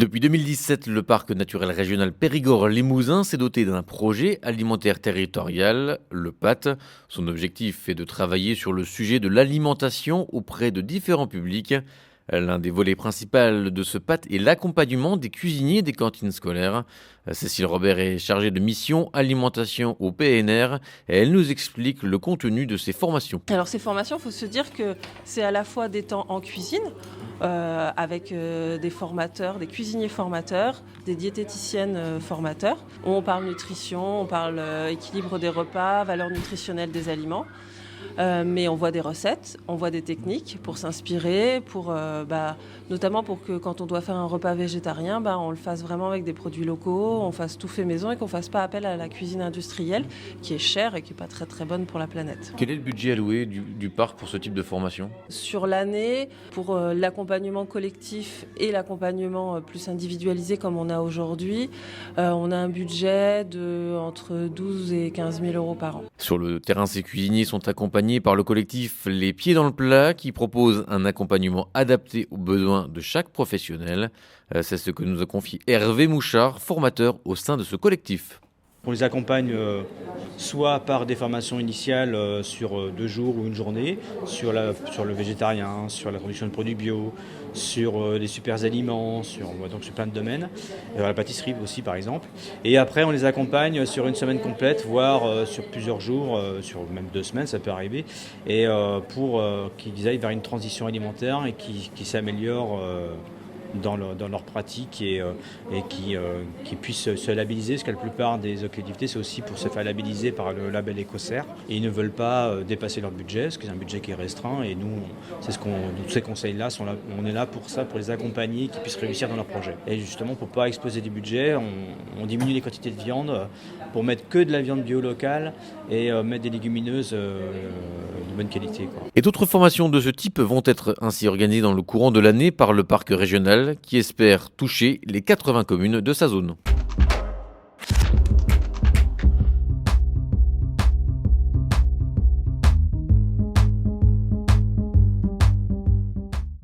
Depuis 2017, le parc naturel régional Périgord-Limousin s'est doté d'un projet alimentaire territorial, le PAT. Son objectif est de travailler sur le sujet de l'alimentation auprès de différents publics. L'un des volets principaux de ce PAT est l'accompagnement des cuisiniers des cantines scolaires. Cécile Robert est chargée de mission alimentation au PNR et elle nous explique le contenu de ces formations. Alors ces formations, il faut se dire que c'est à la fois des temps en cuisine, avec des formateurs, des cuisiniers formateurs, des diététiciennes formateurs. On parle nutrition, on parle équilibre des repas, valeur nutritionnelle des aliments. Mais on voit des recettes, on voit des techniques pour s'inspirer, notamment pour que quand on doit faire un repas végétarien, on le fasse vraiment avec des produits locaux, on fasse tout fait maison et qu'on ne fasse pas appel à la cuisine industrielle qui est chère et qui n'est pas très très bonne pour la planète. Quel est le budget alloué du parc pour ce type de formation ? Sur l'année, pour l'accompagnement collectif et l'accompagnement plus individualisé comme on a aujourd'hui, on a un budget de entre 12 et 15 000 euros par an. Sur le terrain, ces cuisiniers sont accompagnés par le collectif Les Pieds dans le Plat qui propose un accompagnement adapté aux besoins de chaque professionnel. C'est ce que nous a confié Hervé Mouchard, formateur au sein de ce collectif. On les accompagne soit par des formations initiales sur 2 jours ou une journée, sur le végétarien, sur la production de produits bio, sur les super aliments, sur plein de domaines, la pâtisserie aussi par exemple. Et après on les accompagne sur une semaine complète, voire sur plusieurs jours, sur même 2 semaines ça peut arriver, et pour qu'ils aillent vers une transition alimentaire et qui s'améliorent dans leur pratique et qui puissent se labelliser, parce que la plupart des collectivités, c'est aussi pour se faire labelliser par le label Écossaire. Et ils ne veulent pas dépasser leur budget, parce que c'est un budget qui est restreint. Et nous, tous ces conseils-là, on est là pour ça, pour les accompagner, qu'ils puissent réussir dans leur projet. Et justement, pour ne pas exploser des budgets, on diminue les quantités de viande pour mettre que de la viande bio locale et mettre des légumineuses de bonne qualité, quoi. Et d'autres formations de ce type vont être ainsi organisées dans le courant de l'année par le parc régional qui espère toucher les 80 communes de sa zone.